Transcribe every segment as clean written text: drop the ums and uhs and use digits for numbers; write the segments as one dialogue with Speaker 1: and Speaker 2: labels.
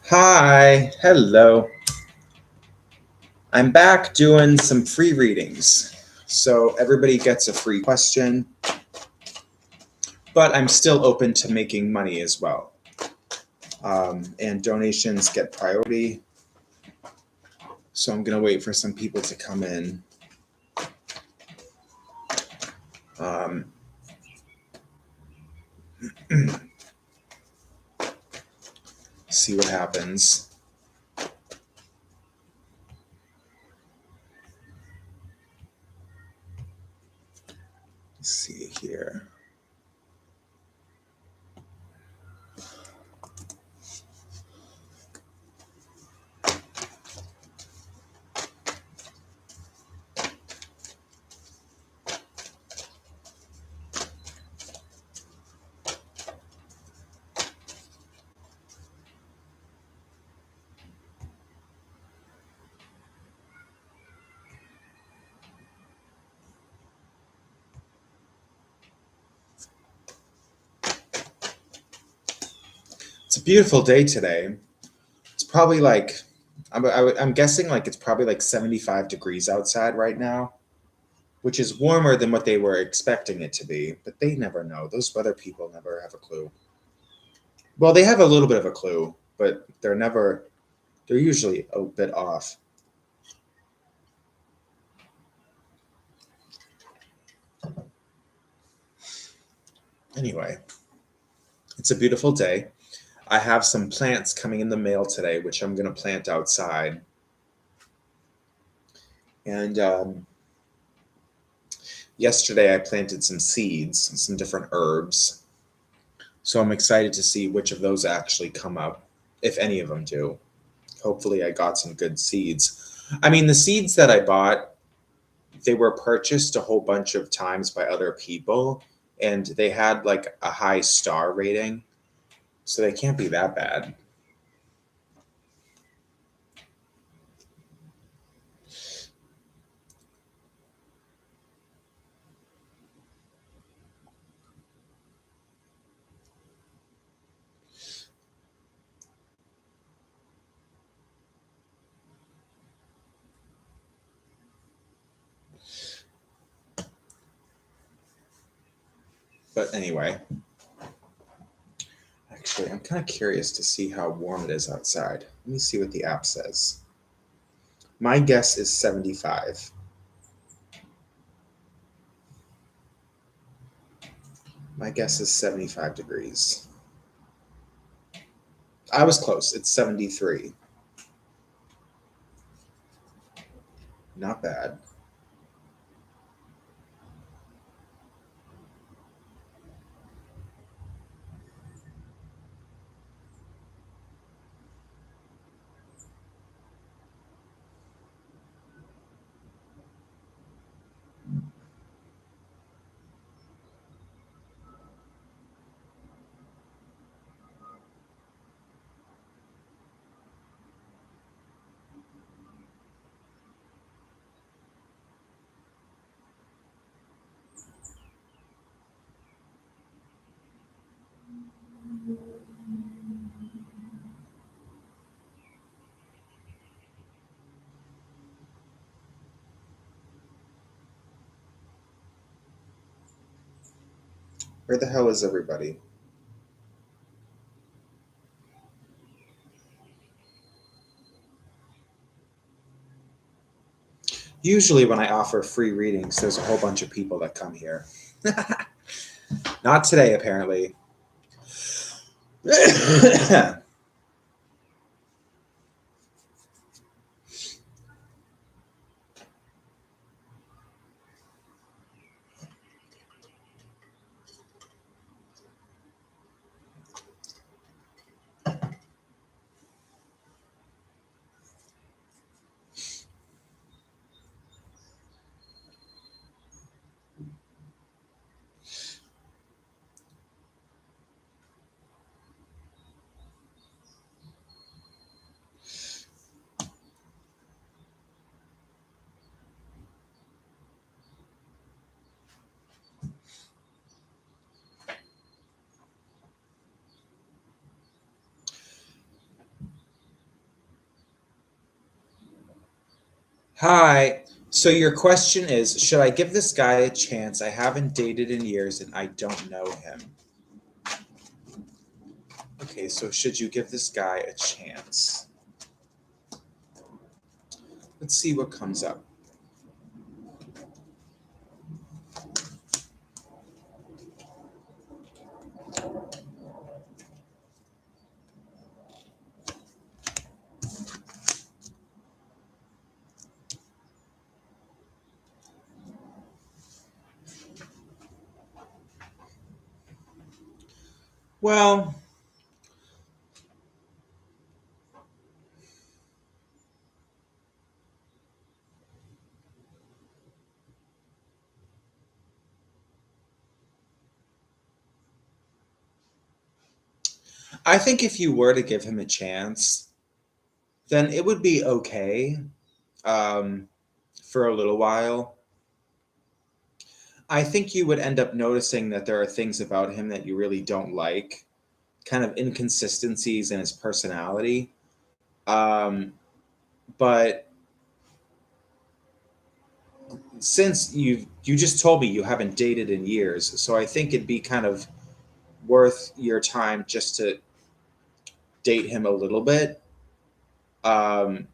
Speaker 1: Hi, hello. I'm back doing some free readings. So everybody gets a free question, but I'm still open to making money as well. And donations get priority. So I'm going to wait for some people to come in. See what happens. Let's see here. It's a beautiful day today. It's probably like, I'm guessing like it's probably like 75 degrees outside right now, which is warmer than what they were expecting it to be, but they never know. Those weather people never have a clue. Well, they have a little bit of a clue, but they're usually a bit off. Anyway, it's a beautiful day. I have some plants coming in the mail today, which I'm going to plant outside. And yesterday I planted some seeds, some different herbs. So I'm excited to see which of those actually come up, if any of them do. Hopefully I got some good seeds. I mean, the seeds that I bought, they were purchased a whole bunch of times by other people, and they had like a high star rating, so they can't be that bad. But anyway, actually, I'm kind of curious to see how warm it is outside. Let me see what the app says. My guess is 75. My guess is 75 degrees. I was close. It's 73. Not bad. Where the hell is everybody? Usually when I offer free readings, there's a whole bunch of people that come here. Not today, apparently. Hi. So your question is, should I give this guy a chance? I haven't dated in years and I don't know him. Okay, so should you give this guy a chance? Let's see what comes up. Well, I think if you were to give him a chance, then it would be okay um, for a little while. I think you would end up noticing that there are things about him that you really don't like, kind of inconsistencies in his personality. Um, but since you just told me you haven't dated in years, so I think it'd be kind of worth your time just to date him a little bit. Um,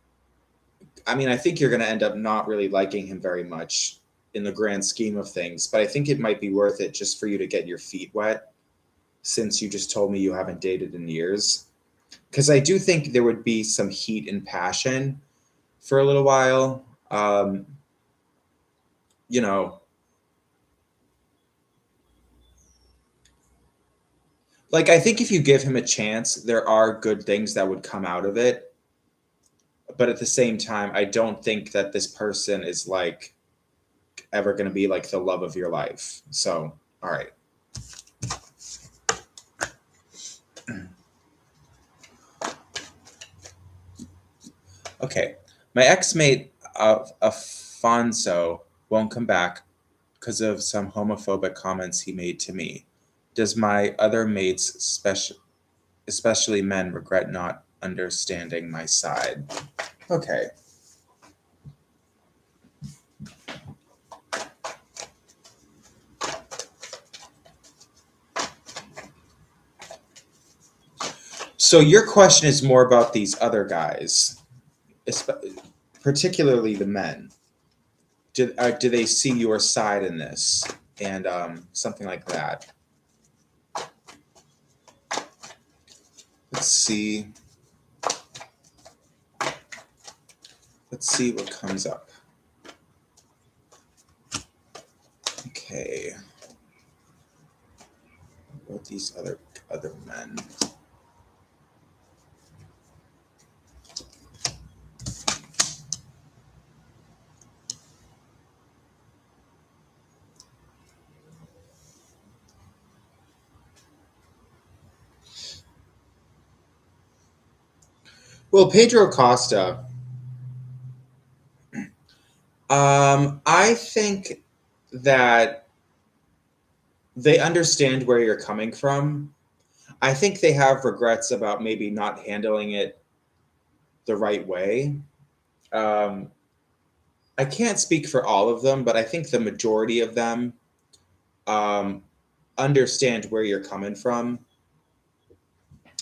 Speaker 1: I mean, I think you're going to end up not really liking him very much in the grand scheme of things, but I think it might be worth it just for you to get your feet wet since you just told me you haven't dated in years. Because I do think there would be some heat and passion for a little while. You know, like I think if you give him a chance, there are good things that would come out of it. But at the same time, I don't think that this person is like ever going to be like the love of your life. So, all right. Okay. My ex-mate of Afonso won't come back because of some homophobic comments he made to me. Does my other mates, especially men, regret not understanding my side? Okay. So your question is more about these other guys, particularly the men. Do they see your side in this? And something like that. Let's see. Let's see what comes up. Okay. What about these other men? Well, Pedro Costa. I think that they understand where you're coming from. I think they have regrets about maybe not handling it the right way. Um, I can't speak for all of them, but I think the majority of them um, understand where you're coming from.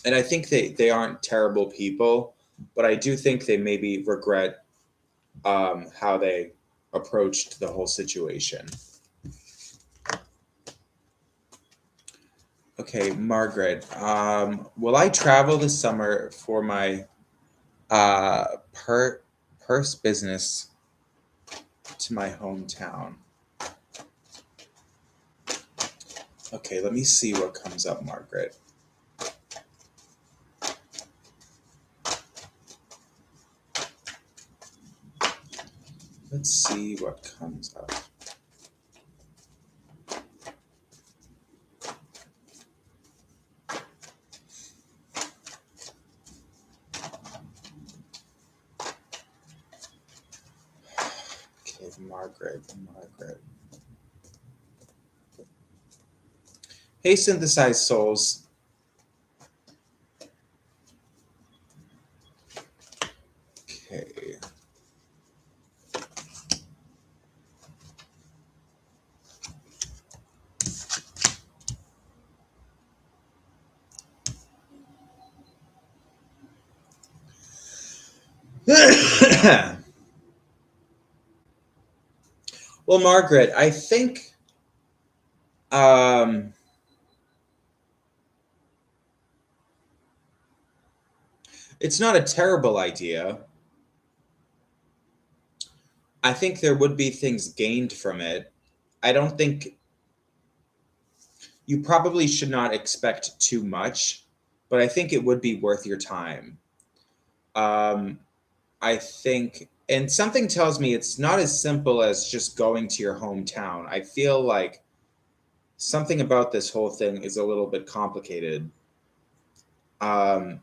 Speaker 1: And I think they aren't terrible people, but I do think they maybe regret how they approached the whole situation. Okay, Margaret, will I travel this summer for my purse business to my hometown? Okay, let me see what comes up, Margaret. Let's see what comes up. Okay, Margaret. Hey, synthesized souls. Okay. Well, Margaret, I think um, it's not a terrible idea. I think there would be things gained from it. I don't think you probably should not expect too much, but I think it would be worth your time. Um, I think, and something tells me it's not as simple as just going to your hometown. I feel like something about this whole thing is a little bit complicated. Um,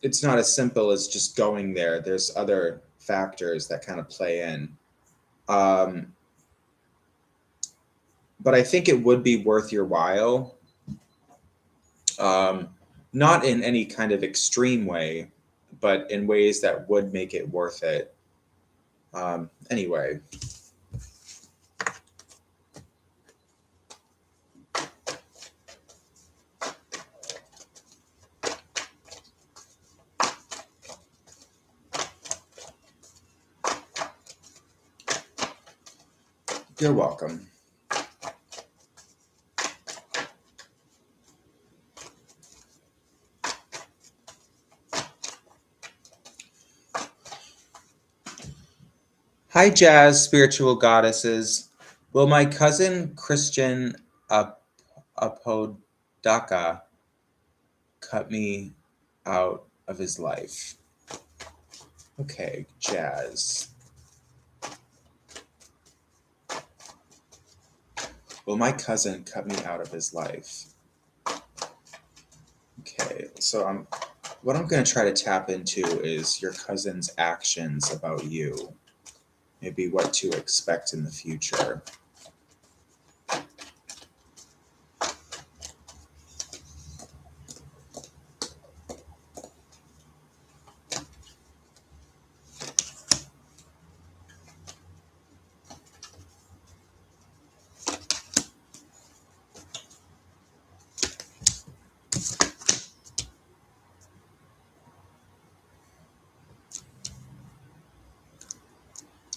Speaker 1: it's not as simple as just going there. There's other factors that kind of play in. Um, but I think it would be worth your while. Um, Not in any kind of extreme way, but in ways that would make it worth it. Anyway, you're welcome. Hi, Jazz, spiritual goddesses. Will my cousin Christian Apodaka cut me out of his life? Okay, Jazz. Will my cousin cut me out of his life? Okay, so what I'm going to try to tap into is your cousin's actions about you. Maybe what to expect in the future.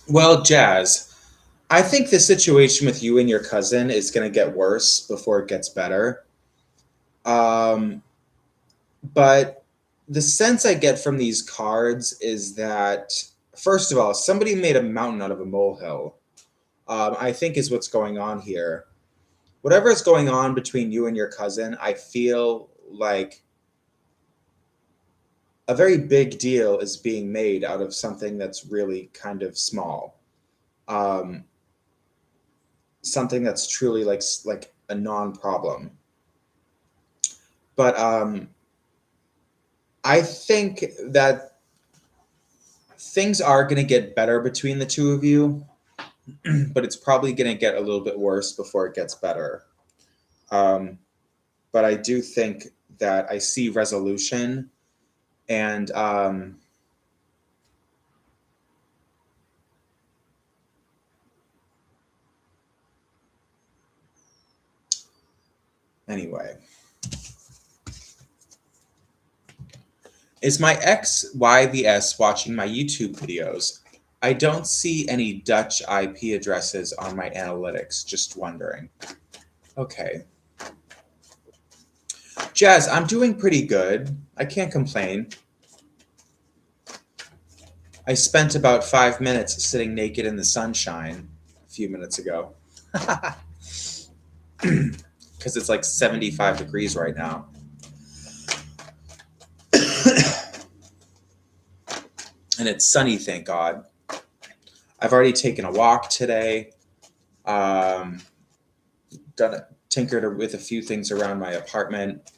Speaker 1: Well, Jazz, I think the situation with you and your cousin is going to get worse before it gets better. Um, but the sense I get from these cards is that, first of all, somebody made a mountain out of a molehill. I think is what's going on here. Whatever is going on between you and your cousin, I feel like a very big deal is being made out of something that's really kind of small. Um, Something that's truly like a non-problem. But I think that things are going to get better between the two of you, but it's probably going to get a little bit worse before it gets better. Um, but I do think that I see resolution, and anyway. Is my ex YVS watching my YouTube videos? I don't see any Dutch IP addresses on my analytics, just wondering. Okay. Jazz, I'm doing pretty good. I can't complain. I spent about 5 minutes sitting naked in the sunshine a few minutes ago. Because it's like 75 degrees right now. And it's sunny, thank God. I've already taken a walk today. Tinkered with a few things around my apartment.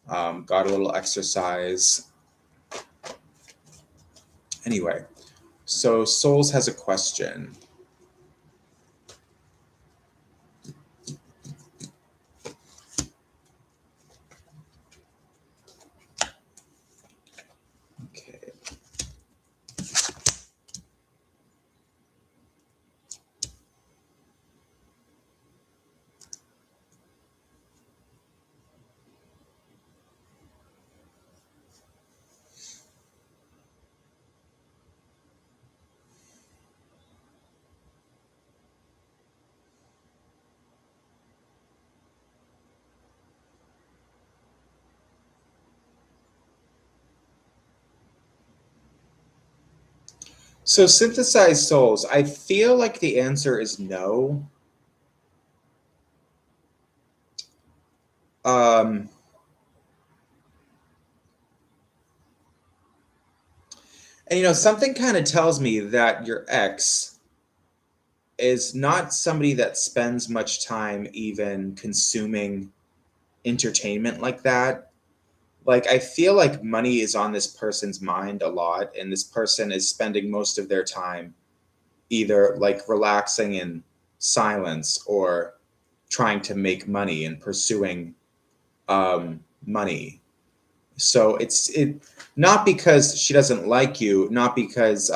Speaker 1: Got a little exercise. Anyway, so Souls has a question. Okay. So synthesized souls, I feel like the answer is no. And something kind of tells me that your ex is not somebody that spends much time even consuming entertainment like that. Like, I feel like money is on this person's mind a lot, and this person is spending most of their time either like relaxing in silence or trying to make money and pursuing money. So it not because she doesn't like you, not because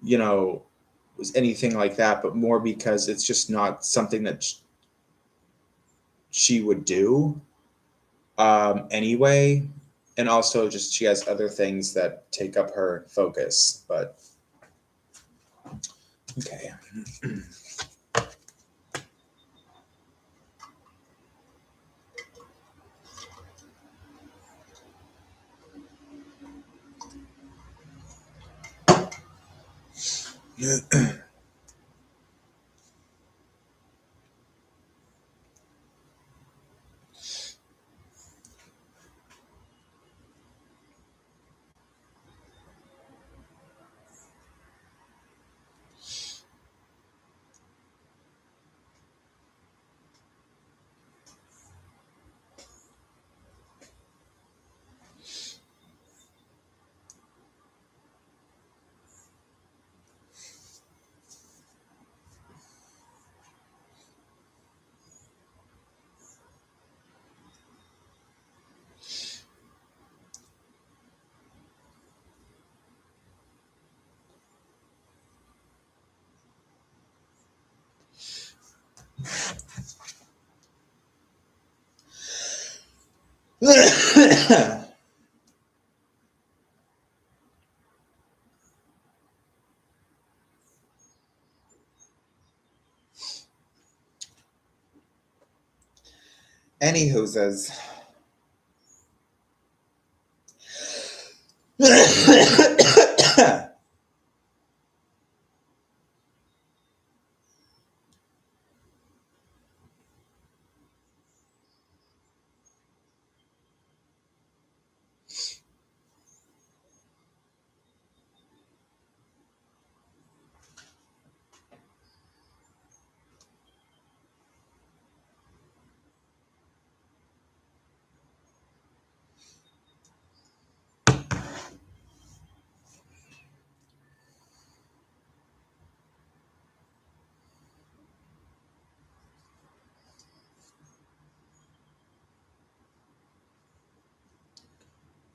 Speaker 1: you know anything like that, but more because it's just not something that she would do anyway. And also just she has other things that take up her focus. But okay. Anywho says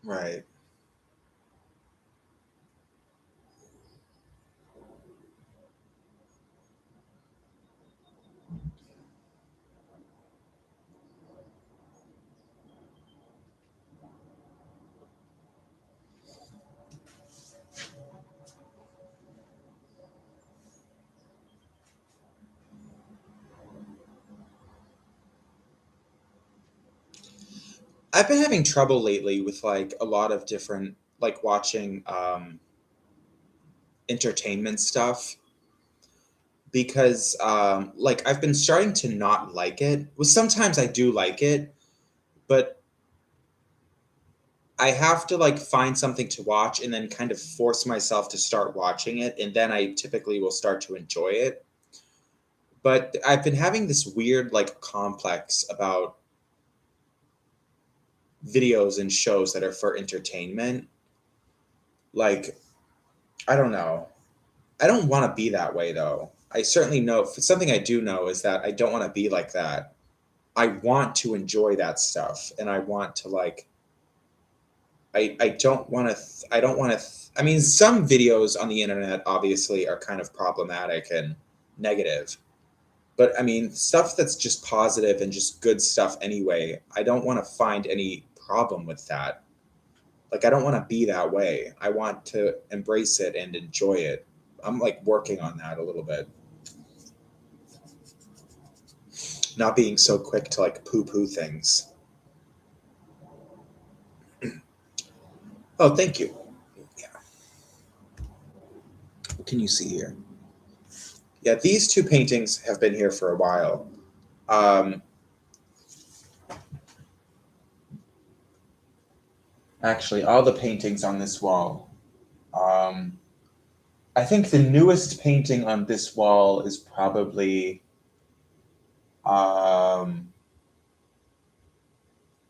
Speaker 1: right. I've been having trouble lately with like a lot of different like watching entertainment stuff because like I've been starting to not like it. Well, sometimes I do like it, but I have to like find something to watch and then kind of force myself to start watching it, and then I typically will start to enjoy it. But I've been having this weird like complex about videos and shows that are for entertainment. Like, I don't know. I don't want to be that way though. I certainly know something I do know is that I don't want to be like that. I want to enjoy that stuff and I want to like I don't want to I don't want to I mean some videos on the internet obviously are kind of problematic and negative. But I mean stuff that's just positive and just good stuff anyway. I don't want to find any problem with that. Like I don't want to be that way. I want to embrace it and enjoy it. I'm like working on that a little bit. Not being so quick to like poo poo things. Oh, thank you. Yeah. What can you see here? Yeah, these two paintings have been here for a while. Actually, all the paintings on this wall. I think the newest painting on this wall is probably, oh,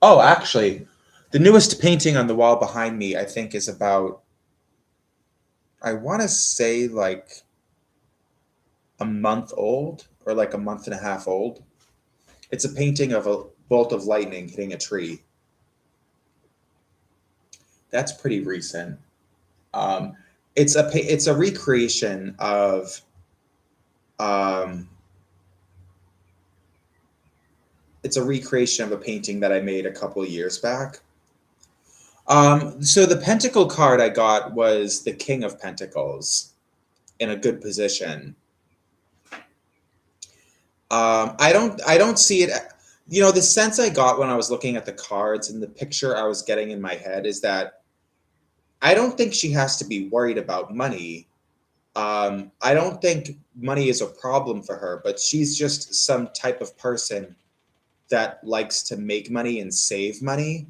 Speaker 1: actually, the newest painting on the wall behind me, I think, is about, I want to say like a month old or like a month and a half old. It's a painting of a bolt of lightning hitting a tree. That's pretty recent. It's a recreation of it's a recreation of a painting that I made a couple of years back. So the Pentacle card I got was the King of Pentacles in a good position. I don't see it. You know, the sense I got when I was looking at the cards and the picture I was getting in my head is that I don't think she has to be worried about money. I don't think money is a problem for her, but she's just some type of person that likes to make money and save money.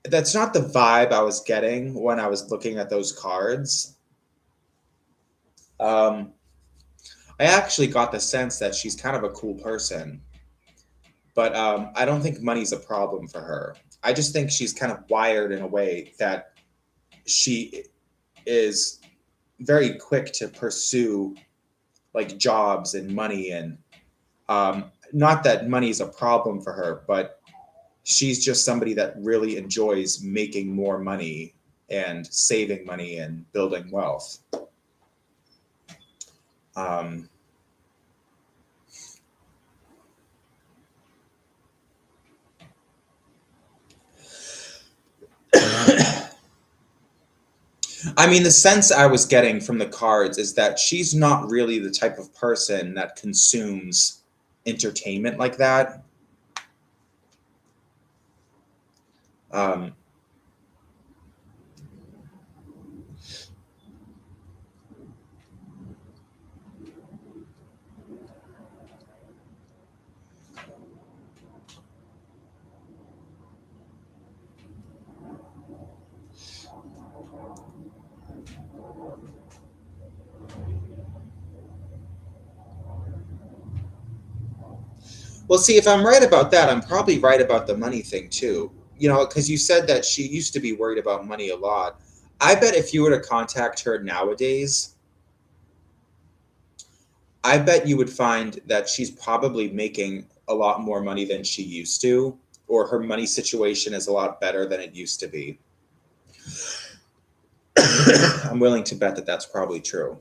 Speaker 1: That's not the vibe I was getting when I was looking at those cards. I actually got the sense that she's kind of a cool person, but I don't think money's a problem for her. I just think she's kind of wired in a way that she is very quick to pursue like jobs and money, and not that money is a problem for her, but she's just somebody that really enjoys making more money and saving money and building wealth. I mean, the sense I was getting from the cards is that she's not really the type of person that consumes entertainment like that. Well, see, if I'm right about that, I'm probably right about the money thing too. You know, because you said that she used to be worried about money a lot. I bet if you were to contact her nowadays, I bet you would find that she's probably making a lot more money than she used to, or her money situation is a lot better than it used to be. I'm willing to bet that that's probably true.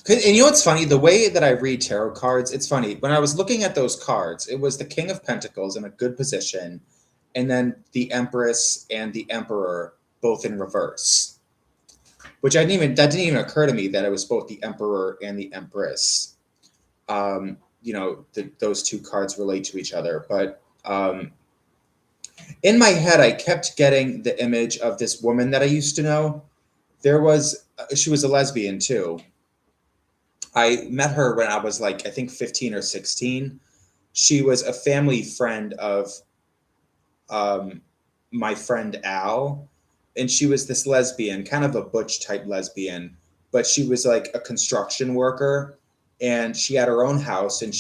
Speaker 1: And you know what's funny? The way that I read tarot cards, it's funny. When I was looking at those cards, it was the King of Pentacles in a good position, and then the Empress and the Emperor both in reverse. Which that didn't even occur to me that it was both the Emperor and the Empress. You know, those two cards relate to each other. But in my head, I kept getting the image of this woman that I used to know. She was a lesbian too. I met her when I was like, I think 15 or 16. She was a family friend of my friend Al, and she was this lesbian, kind of a butch type lesbian, but she was like a construction worker, and she had her own house, and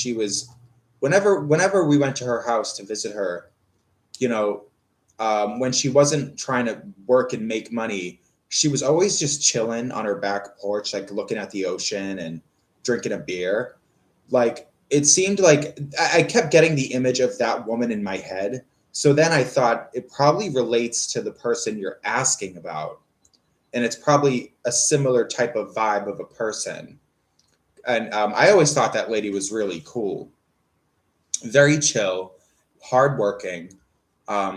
Speaker 1: whenever we went to her house to visit her, you know, when she wasn't trying to work and make money, she was always just chilling on her back porch, like looking at the ocean and drinking a beer. Like it seemed like I kept getting the image of that woman in my head. So then I thought it probably relates to the person you're asking about. And it's probably a similar type of vibe of a person. And I always thought that lady was really cool, very chill, hardworking,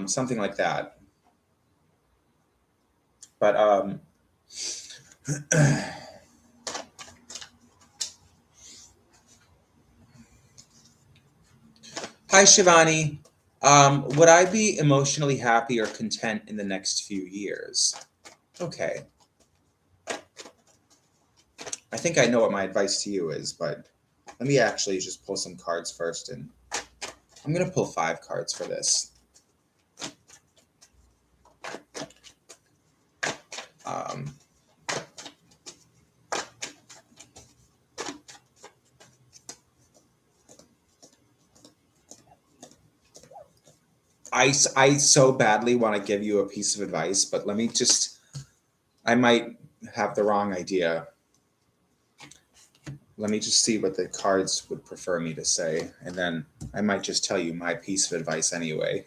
Speaker 1: something like that. But hi, Shivani. Would I be emotionally happy or content in the next few years? Okay. I think I know what my advice to you is, but let me actually just pull some cards first. And I'm going to pull 5 cards for this. I so badly want to give you a piece of advice, but let me just, I might have the wrong idea. Let me just see what the cards would prefer me to say, and then I might just tell you my piece of advice anyway.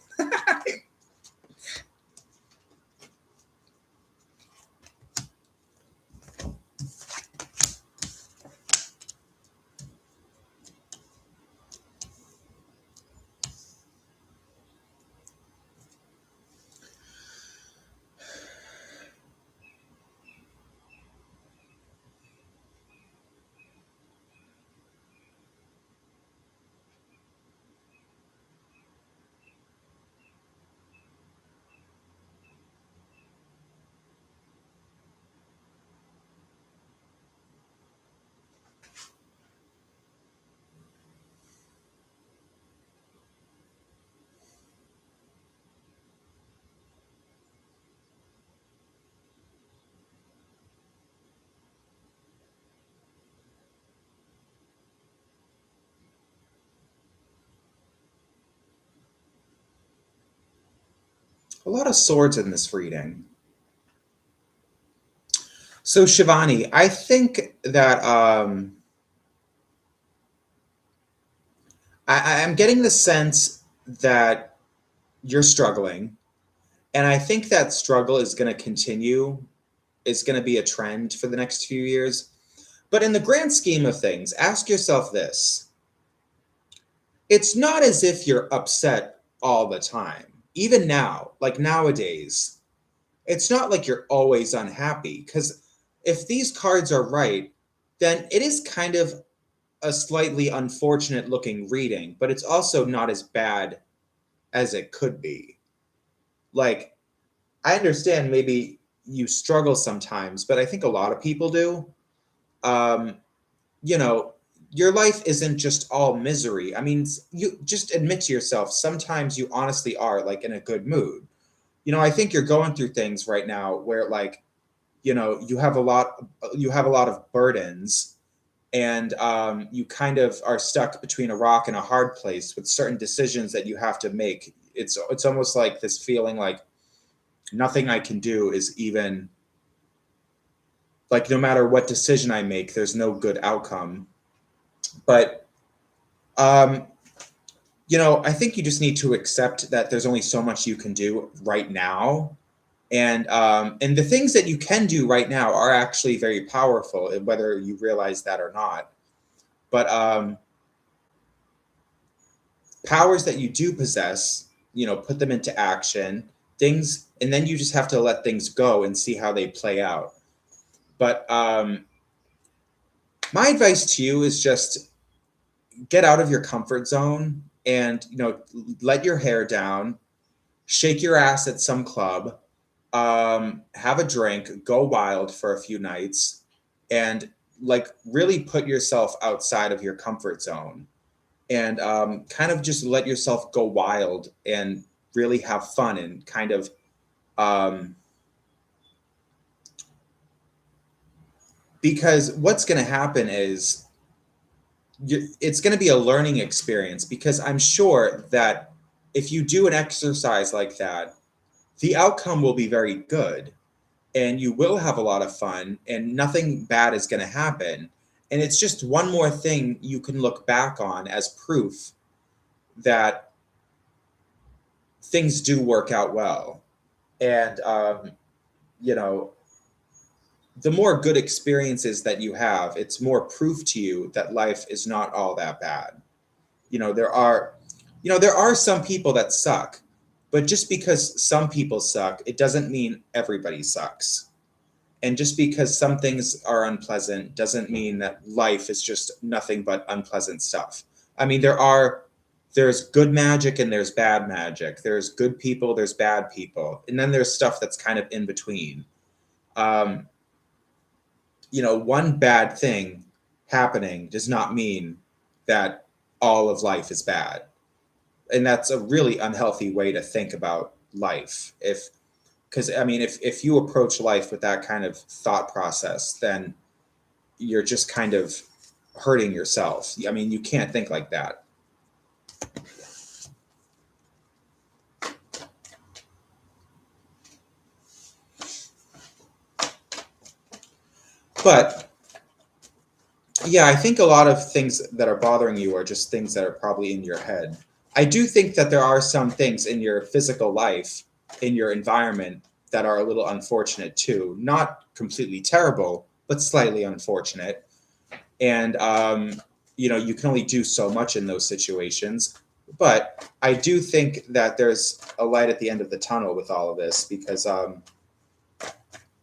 Speaker 1: A lot of swords in this reading. So Shivani, I think that I'm getting the sense that you're struggling, and I think that struggle is going to continue. It's going to be a trend for the next few years. But in the grand scheme of things, ask yourself this. It's not as if you're upset all the time. Even now, like nowadays, it's not like you're always unhappy. Because if these cards are right, then it is kind of a slightly unfortunate looking reading, but it's also not as bad as it could be. Like, I understand maybe you struggle sometimes, but I think a lot of people do. Um, you know, your life isn't just all misery. I mean, you just admit to yourself, sometimes you honestly are like in a good mood. I think you're going through things right now where like, you have a lot of burdens, and you kind of are stuck between a rock and a hard place with certain decisions that you have to make. It's almost like this feeling like nothing I can do is even, like, no matter what decision I make, there's no good outcome. But um, I think you just need to accept that there's only so much you can do right now, and the things that you can do right now are actually very powerful, whether you realize that or not. But powers that you do possess, put them into action, things, and then you just have to let things go and see how they play out. But my advice to you is just get out of your comfort zone and let your hair down, shake your ass at some club, have a drink, go wild for a few nights, and like really put yourself outside of your comfort zone, and kind of just let yourself go wild and really have fun, and kind of because what's going to happen is it's going to be a learning experience, because I'm sure that if you do an exercise like that, the outcome will be very good and you will have a lot of fun and nothing bad is going to happen. And it's just one more thing you can look back on as proof that things do work out well. And, you know, the more good experiences that you have, it's more proof to you that life is not all that bad. You know, there are some people that suck, but just because some people suck, it doesn't mean everybody sucks. And just because some things are unpleasant doesn't mean that life is just nothing but unpleasant stuff. I mean, there's good magic and there's bad magic. There's good people, there's bad people, and then there's stuff that's kind of in between. Um, one bad thing happening does not mean that all of life is bad. And that's a really unhealthy way to think about life. Because I mean, if you approach life with that kind of thought process, then you're just kind of hurting yourself. I mean, you can't think like that. But yeah, I think a lot of things that are bothering you are just things that are probably in your head. I do think that there are some things in your physical life, in your environment, that are a little unfortunate too. Not completely terrible, but slightly unfortunate. And, you can only do so much in those situations. But I do think that there's a light at the end of the tunnel with all of this, because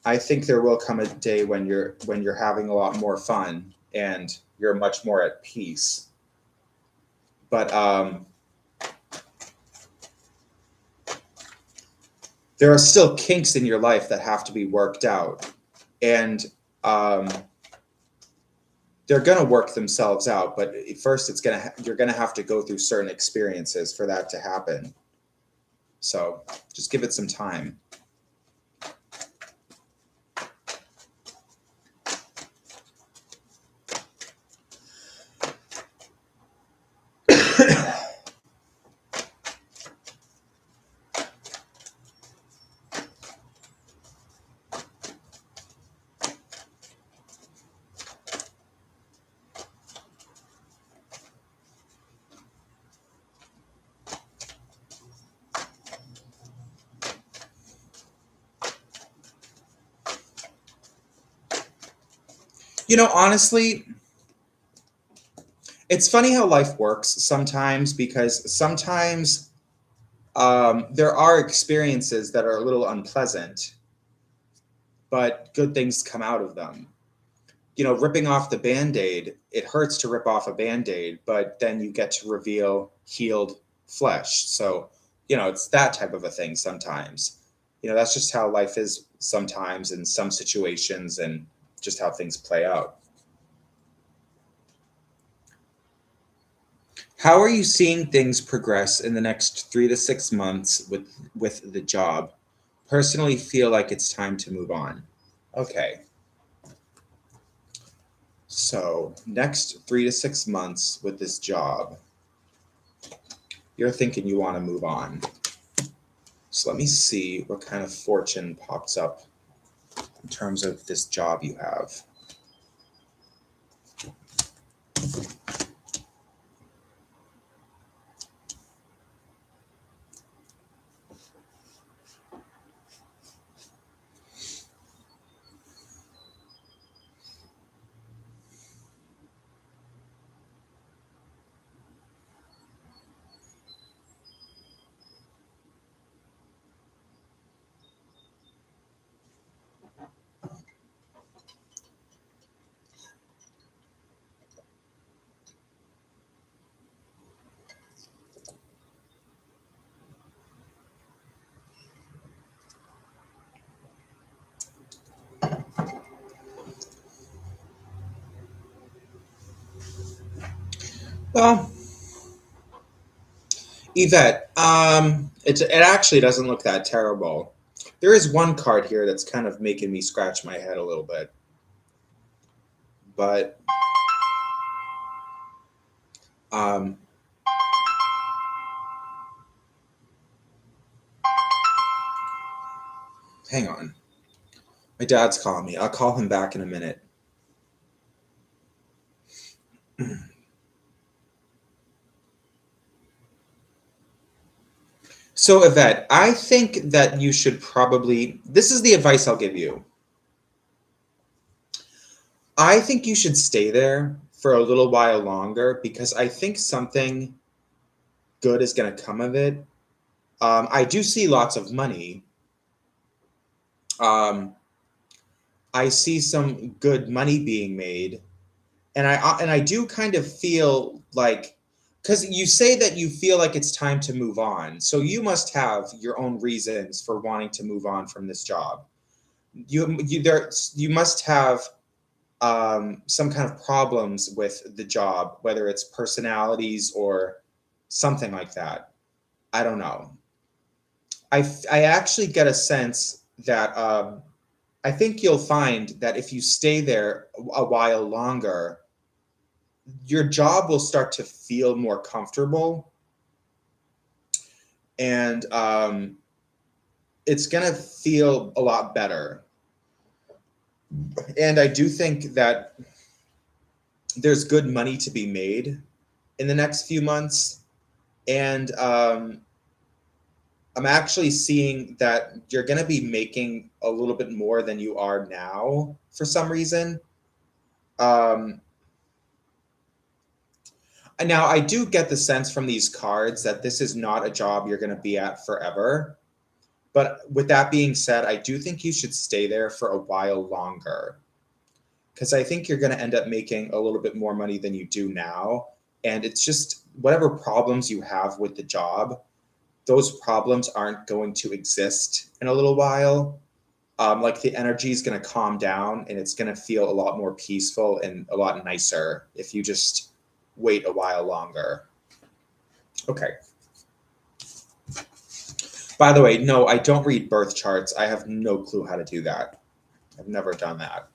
Speaker 1: I think there will come a day when you're having a lot more fun and you're much more at peace. But there are still kinks in your life that have to be worked out, and they're going to work themselves out. But first, you're going to have to go through certain experiences for that to happen. So just give it some time. Honestly, it's funny how life works sometimes, because sometimes there are experiences that are a little unpleasant, but good things come out of them. Ripping off the Band-Aid, it hurts to rip off a Band-Aid, but then you get to reveal healed flesh. So, it's that type of a thing sometimes. That's just how life is sometimes in some situations, and just how things play out. How are you seeing things progress in the next 3 to 6 months with the job? Personally, feel like it's time to move on. Okay. So next 3 to 6 months with this job, you're thinking you want to move on. So let me see what kind of fortune pops up in terms of this job you have. Well, Yvette, it actually doesn't look that terrible. There is one card here that's kind of making me scratch my head a little bit. But Um, hang on. My dad's calling me. I'll call him back in a minute. So, Yvette, I think that you should probably, this is the advice I'll give you. I think you should stay there for a little while longer because I think something good is going to come of it. I do see lots of money. I see some good money being made, and I do kind of feel like, because you say that you feel like it's time to move on, so you must have your own reasons for wanting to move on from this job. You must have some kind of problems with the job, whether it's personalities or something like that. I don't know. I actually get a sense that I think you'll find that if you stay there a while longer, your job will start to feel more comfortable, and it's going to feel a lot better. And I do think that there's good money to be made in the next few months. And I'm actually seeing that you're going to be making a little bit more than you are now for some reason. Um, Now, I do get the sense from these cards that this is not a job you're going to be at forever. But with that being said, I do think you should stay there for a while longer because I think you're going to end up making a little bit more money than you do now. And it's just whatever problems you have with the job, those problems aren't going to exist in a little while. Like the energy is going to calm down and it's going to feel a lot more peaceful and a lot nicer if you just wait a while longer. Okay. By the way, no, I don't read birth charts. I have no clue how to do that. I've never done that.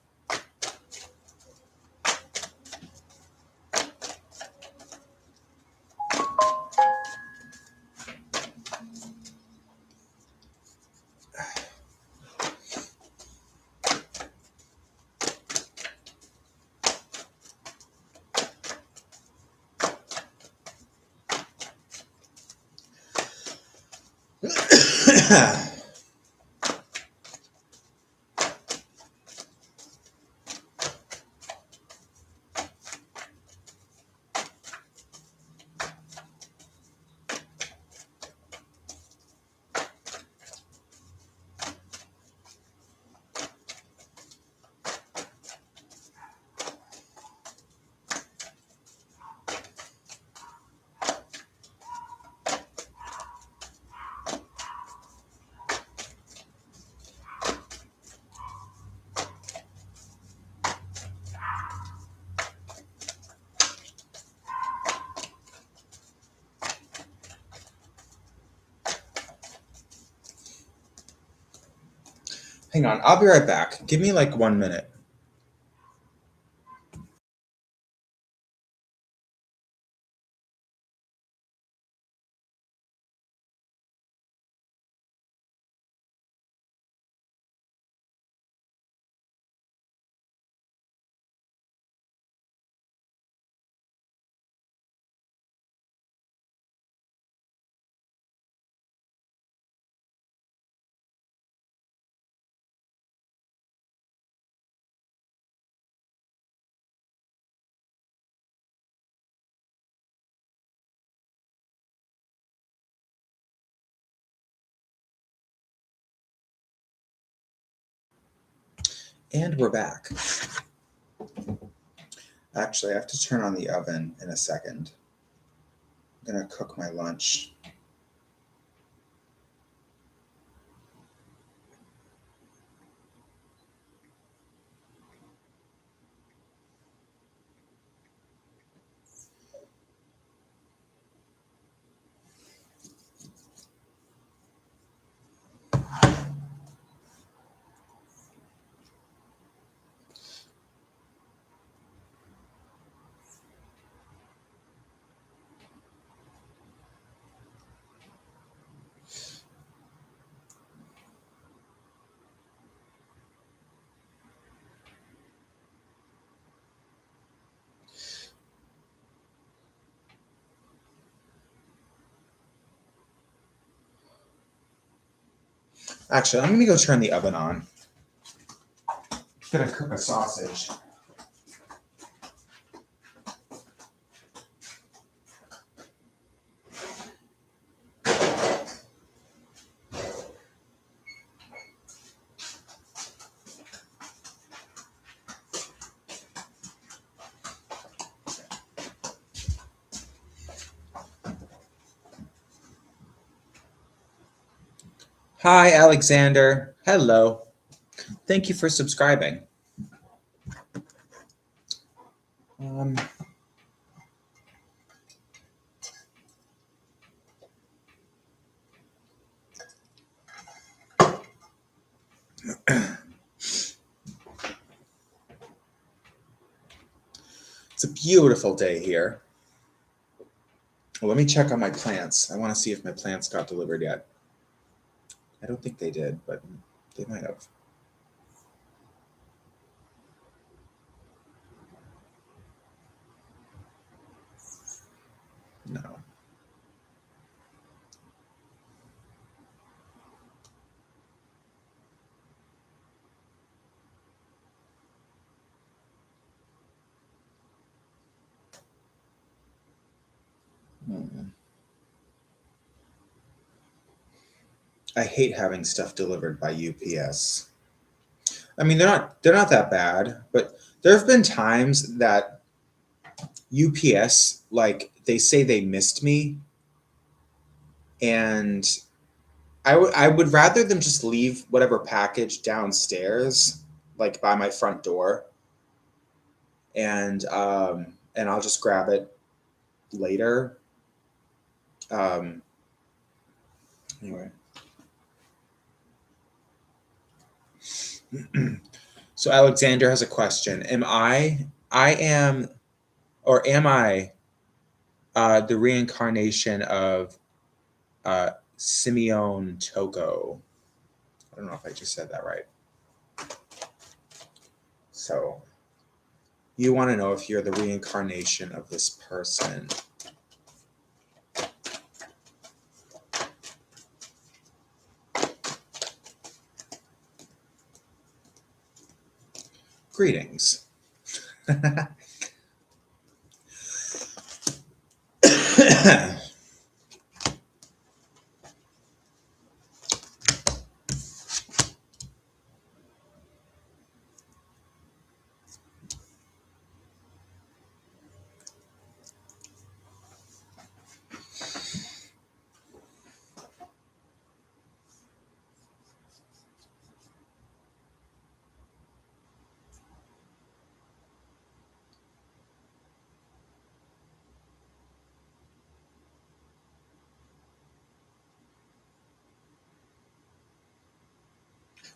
Speaker 1: Hang on, I'll be right back. Give me like 1 minute. And we're back. Actually, I have to turn on the oven in a second. I'm going to cook my lunch. Actually, I'm gonna go turn the oven on. I'm gonna cook a sausage. Hi, Alexander. Hello. Thank you for subscribing. It's a beautiful day here. Well, let me check on my plants. I want to see if my plants got delivered yet. I don't think they did, but they might have. No. I hate having stuff delivered by UPS. I mean, they're not that bad, but there have been times that UPS, like, they say they missed me, and I would rather them just leave whatever package downstairs, like by my front door, and I'll just grab it later. Anyway. So Alexander has a question. Am I the reincarnation of Simeon Toko? I don't know if I just said that right. So you want to know if you're the reincarnation of this person. Greetings.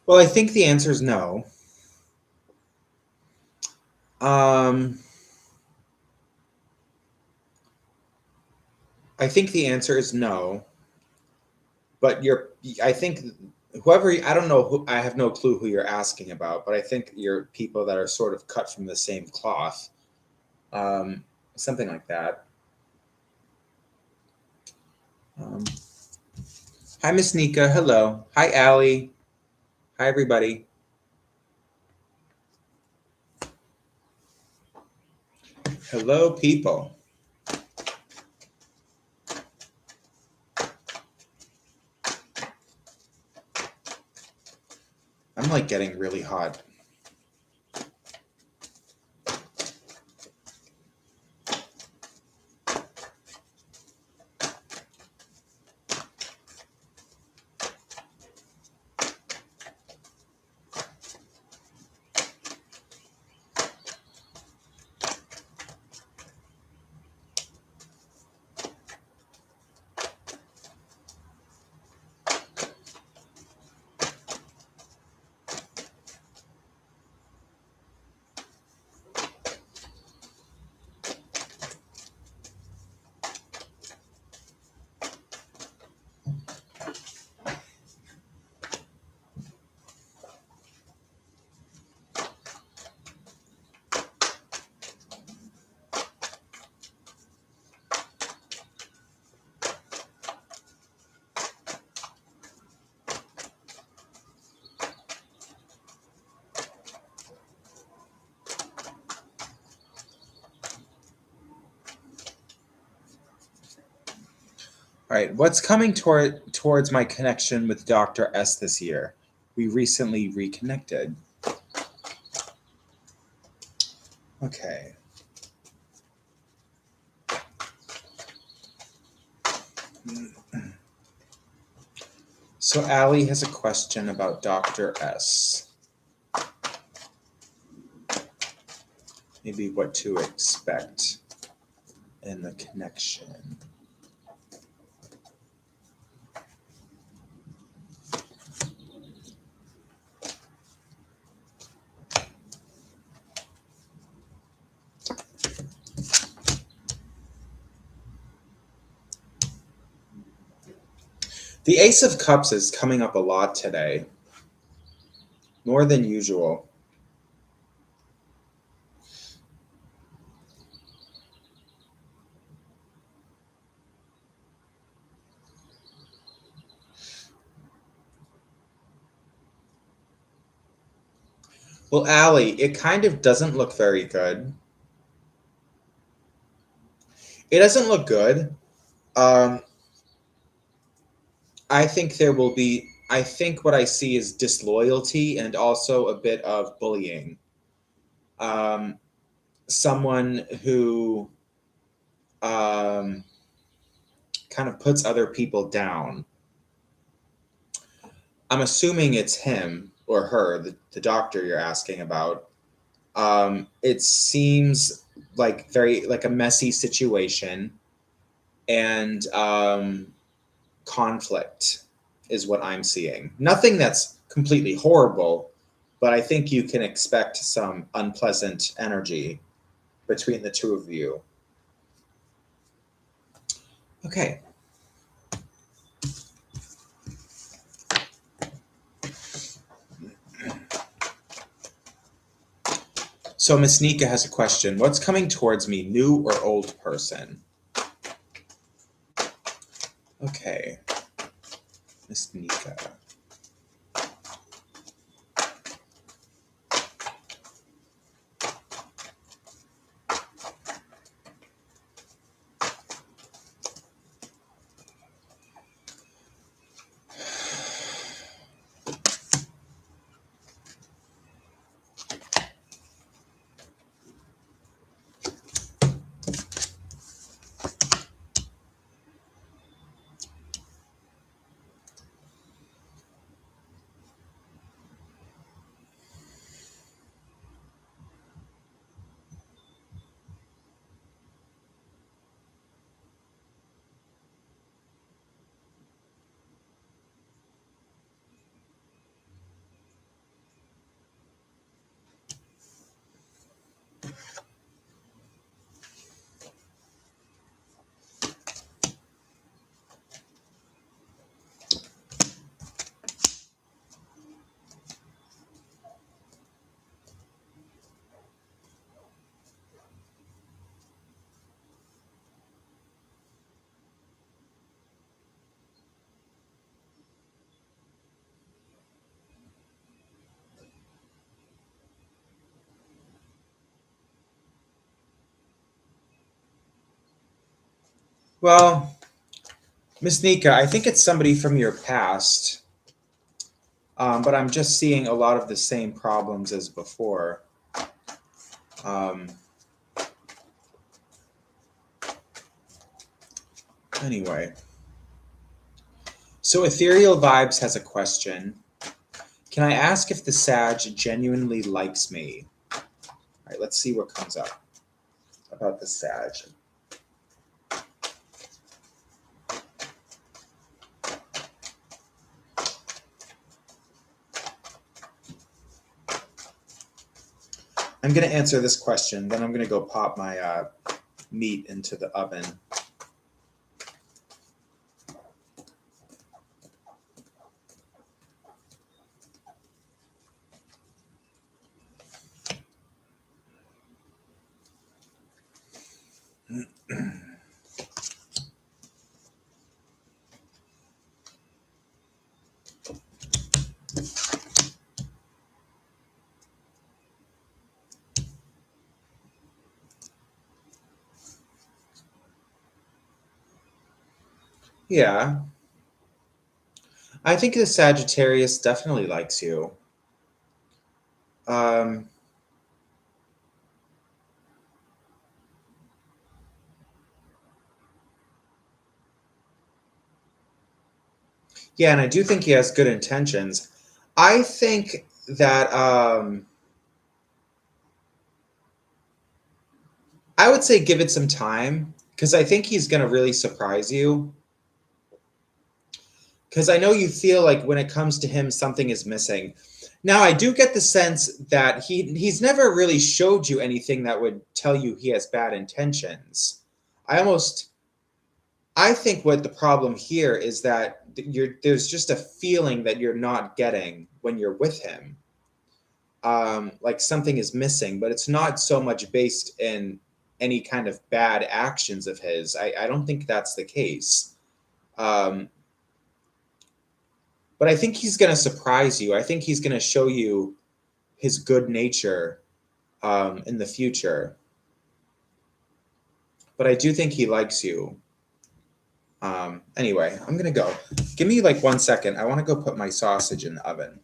Speaker 1: Well, I think the answer is no. I think the answer is no. But I think whoever, I don't know who, I have no clue who you're asking about, but I think you're people that are sort of cut from the same cloth. Something like that. Hi, Miss Nika. Hello. Hi, Allie. Hi, everybody. Hello, people. I'm like getting really hot. All right, what's coming towards my connection with Dr. S this year? We recently reconnected. Okay. So Allie has a question about Dr. S. Maybe what to expect in the connection. The Ace of Cups is coming up a lot today, more than usual. Well, Allie, it kind of doesn't look very good. It doesn't look good. I think there will be, I think what I see is disloyalty and also a bit of bullying. Someone who kind of puts other people down. I'm assuming it's him or her, the doctor you're asking about. It seems like like a messy situation, and conflict is what I'm seeing. Nothing that's completely horrible, but I think you can expect some unpleasant energy between the two of you. Okay. So Miss Nika has a question. What's coming towards me, new or old person? Okay. Miss Nika. Well, Miss Nika, I think it's somebody from your past, but I'm just seeing a lot of the same problems as before. Anyway. So Ethereal Vibes has a question. Can I ask if the Sag genuinely likes me? All right, let's see what comes up about the Sag. I'm going to answer this question, then I'm going to go pop my meat into the oven. Yeah. I think the Sagittarius definitely likes you. Um, yeah, and I do think he has good intentions. I think that I would say give it some time because I think he's going to really surprise you. Because I know you feel like when it comes to him, something is missing. Now, I do get the sense that he's never really showed you anything that would tell you he has bad intentions. I almost I think what the problem here is that there's just a feeling that you're not getting when you're with him. Like something is missing, but it's not so much based in any kind of bad actions of his. I don't think that's the case. Um, but I think he's going to surprise you. I think he's going to show you his good nature in the future. But I do think he likes you. Anyway, I'm going to go. Give me like 1 second. I want to go put my sausage in the oven.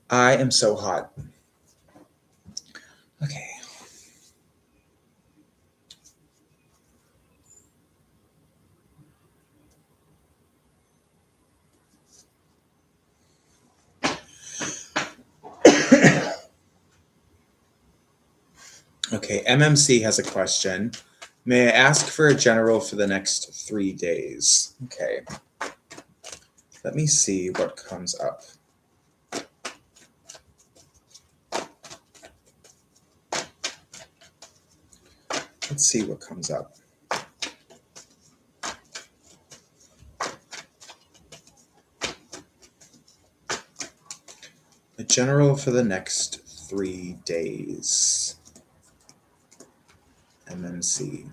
Speaker 1: I am so hot. Okay. Okay, MMC has a question. May I ask for a general for the next 3 days? Okay. Let me see what comes up. Let's see what comes up. A general for the next 3 days. MMC.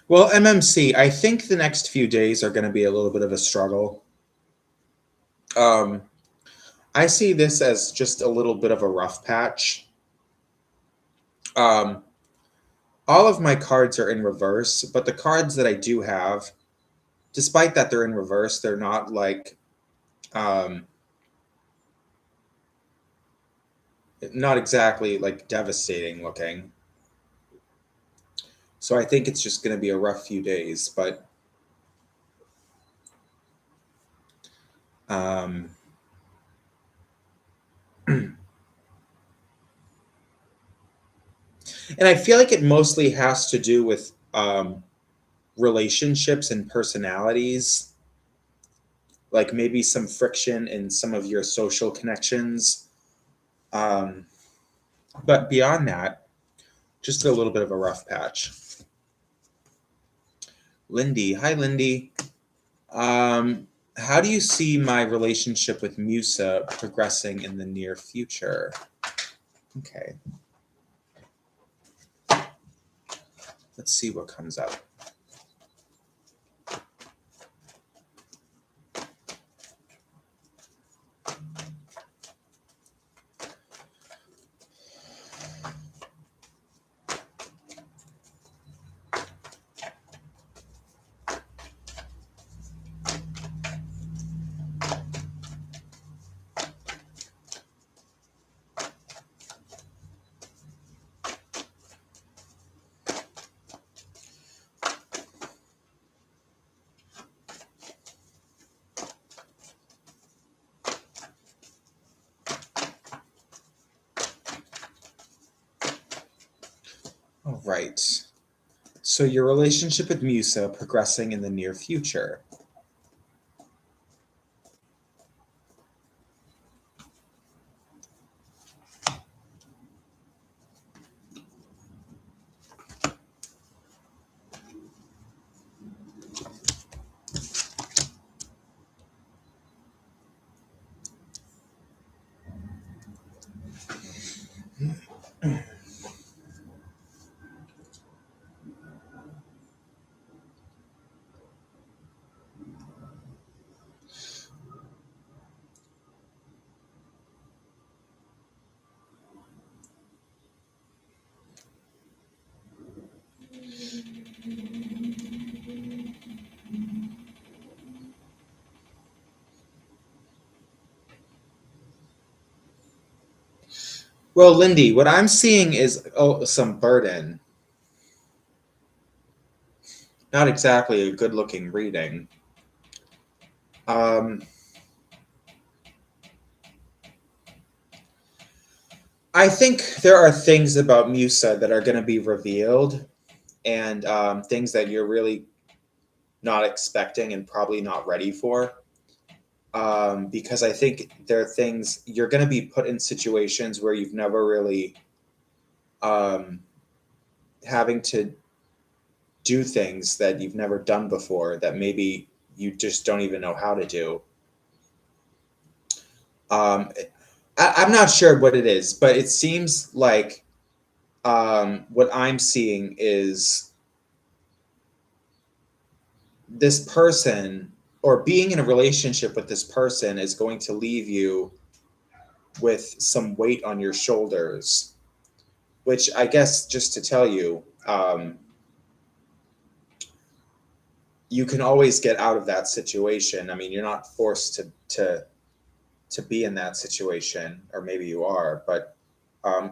Speaker 1: Well, MMC, I think the next few days are going to be a little bit of a struggle. I see this as just a little bit of a rough patch. Um, all of my cards are in reverse, but the cards that I do have, despite that they're in reverse, they're not like not exactly like devastating looking. So I think it's just going to be a rough few days, but um, and I feel like it mostly has to do with relationships and personalities, like maybe some friction in some of your social connections. Um, but beyond that, just a little bit of a rough patch. Lindy, hi Lindy. How do you see my relationship with Musa progressing in the near future? Okay. Let's see what comes up. right. So your relationship with Musa progressing in the near future. Well, Lindy, what I'm seeing is some burden. Not exactly a good-looking reading. I think there are things about Musa that are going to be revealed, and things that you're really not expecting and probably not ready for. Because I think there are things you're going to be put in situations where you've never really having to do things that you've never done before that maybe you just don't even know how to do. I'm not sure what it is, but it seems like what I'm seeing is this person, or being in a relationship with this person, is going to leave you with some weight on your shoulders, which I guess, just to tell you, you can always get out of that situation. I mean, you're not forced to be in that situation, or maybe you are, but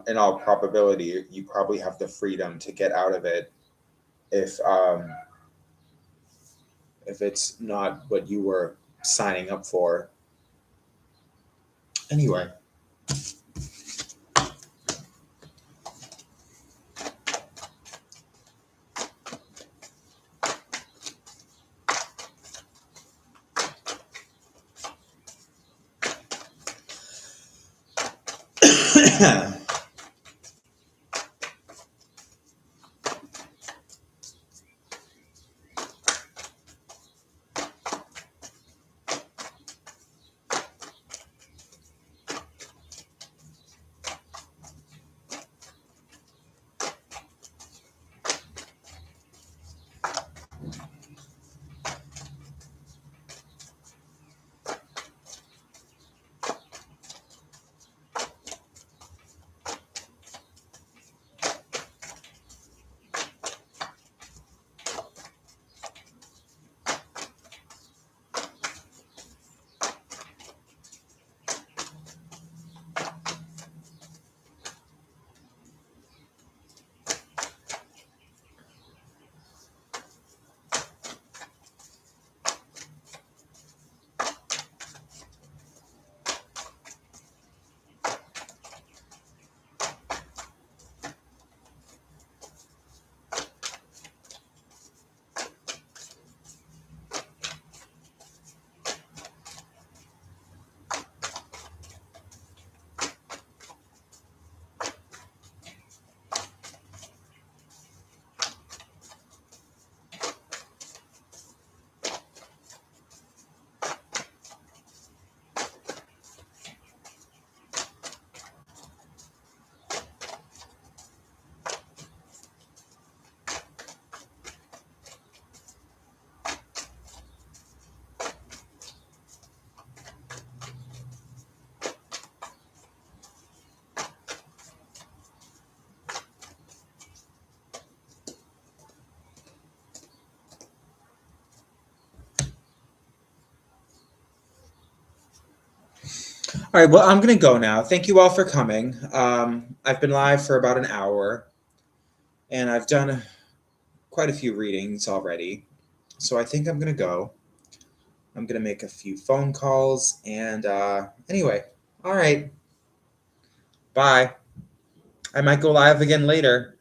Speaker 1: in all probability, you probably have the freedom to get out of it if it's not what you were signing up for. Anyway. All right, well, I'm going to go now. Thank you all for coming. I've been live for about an hour, and I've done quite a few readings already. So I think I'm going to go. I'm going to make a few phone calls, and anyway, all right. Bye. I might go live again later.